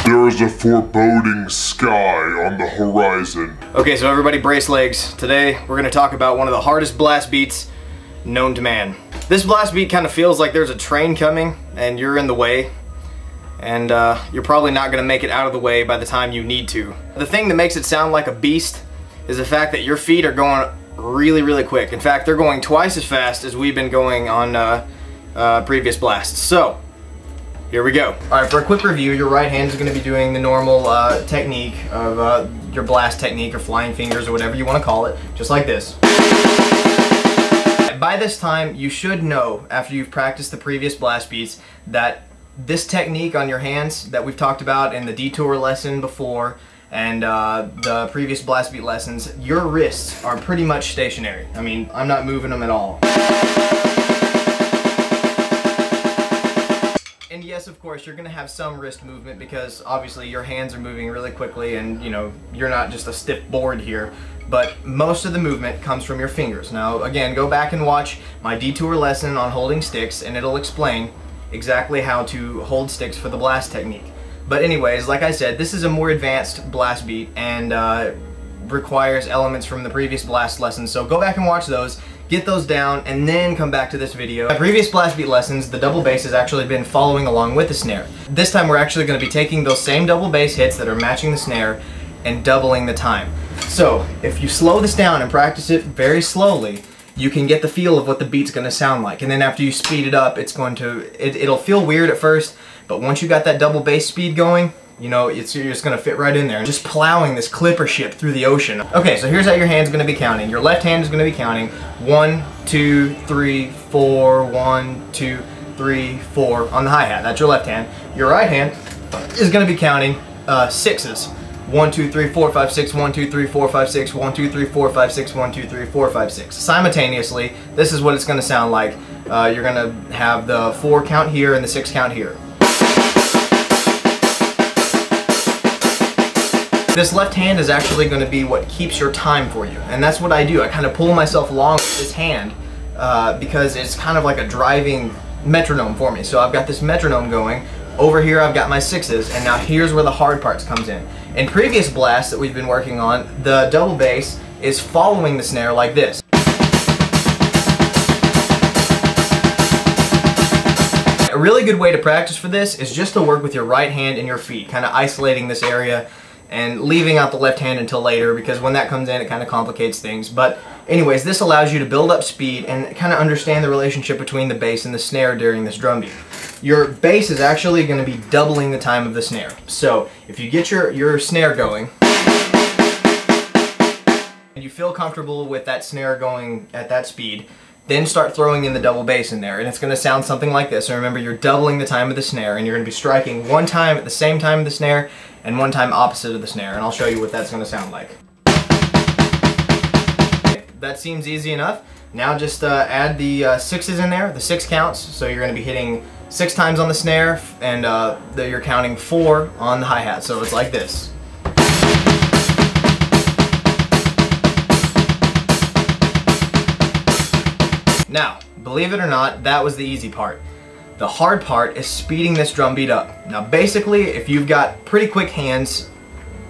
There is a foreboding sky on the horizon. Okay, so everybody brace legs. Today, we're gonna talk about one of the hardest blast beats known to man. This blast beat kind of feels like there's a train coming and you're in the way. And you're probably not gonna make it out of the way by the time you need to. The thing that makes it sound like a beast is the fact that your feet are going really, really quick. In fact, they're going twice as fast as we've been going on previous blasts. So, here we go. Alright, for a quick review, your right hand is going to be doing the normal technique of your blast technique or flying fingers or whatever you want to call it, just like this. By this time, you should know, after you've practiced the previous blast beats, that this technique on your hands that we've talked about in the detour lesson before and the previous blast beat lessons, your wrists are pretty much stationary. I mean, I'm not moving them at all. And yes, of course, you're going to have some wrist movement because obviously your hands are moving really quickly and, you know, you're not just a stiff board here. But most of the movement comes from your fingers. Now, again, go back and watch my detour lesson on holding sticks and it'll explain exactly how to hold sticks for the blast technique. But anyways, like I said, this is a more advanced blast beat and requires elements from the previous blast lessons. So go back and watch those. Get those down, and then come back to this video. My previous blast beat lessons, the double bass has actually been following along with the snare. This time we're actually going to be taking those same double bass hits that are matching the snare and doubling the time. So, if you slow this down and practice it very slowly, you can get the feel of what the beat's going to sound like. And then after you speed it up, it'll feel weird at first, but once you got that double bass speed going, you know, you're just going to fit right in there. Just plowing this clipper ship through the ocean. Okay, so here's how your hand's going to be counting. Your left hand is going to be counting 1, 2, 3, 4, 1, 2, 3, 4 on the hi-hat. That's your left hand. Your right hand is going to be counting sixes. 1, 2, 3, 4, 5, 6, 1, 2, 3, 4, 5, 6, 1, 2, 3, 4, 5, 6, 1, 2, 3, 4, 5, 6. Simultaneously, this is what it's going to sound like. You're going to have the 4 count here and the 6 count here. This left hand is actually going to be what keeps your time for you, and that's what I do. I kind of pull myself along with this hand because it's kind of like a driving metronome for me. So I've got this metronome going. Over here I've got my sixes, and now here's where the hard parts comes in. In previous blasts that we've been working on, the double bass is following the snare like this. A really good way to practice for this is just to work with your right hand and your feet, kind of isolating this area and leaving out the left hand until later, because when that comes in it kind of complicates things. But anyways, this allows you to build up speed and kind of understand the relationship between the bass and the snare during this drum beat. Your bass is actually going to be doubling the time of the snare. So if you get your snare going and you feel comfortable with that snare going at that speed, then start throwing in the double bass in there, and it's going to sound something like this. And remember, you're doubling the time of the snare, and you're going to be striking one time at the same time of the snare and one time opposite of the snare, and I'll show you what that's going to sound like. Okay, that seems easy enough. Now just add the sixes in there, the 6 counts, so you're going to be hitting 6 times on the snare, and you're counting 4 on the hi-hat, so it's like this. Now, believe it or not, that was the easy part. The hard part is speeding this drum beat up. Now basically, if you've got pretty quick hands,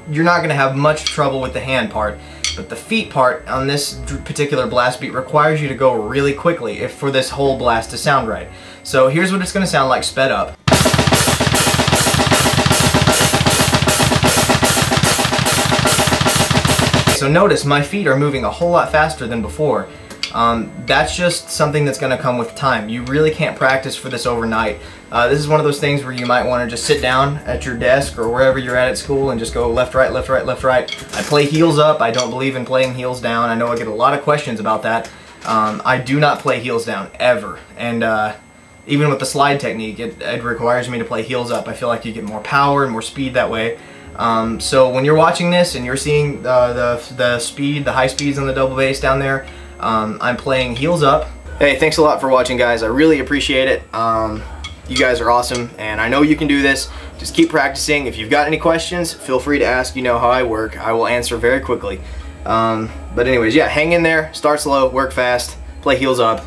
you're not going to have much trouble with the hand part, but the feet part on this particular blast beat requires you to go really quickly for this whole blast to sound right. So here's what it's going to sound like sped up. So notice my feet are moving a whole lot faster than before. That's just something that's going to come with time. You really can't practice for this overnight. This is one of those things where you might want to just sit down at your desk or wherever you're at school and just go left, right, left, right, left, right. I play heels up. I don't believe in playing heels down. I know I get a lot of questions about that. I do not play heels down, ever. And even with the slide technique, it requires me to play heels up. I feel like you get more power and more speed that way. So when you're watching this and you're seeing the speed, the high speeds on the double bass down there, I'm playing heels up. Hey, thanks a lot for watching, guys. I really appreciate it. You guys are awesome, and I know you can do this. Just keep practicing. If you've got any questions, feel free to ask. You know how I work. I will answer very quickly. But anyways, yeah, hang in there. Start slow, work fast, play heels up.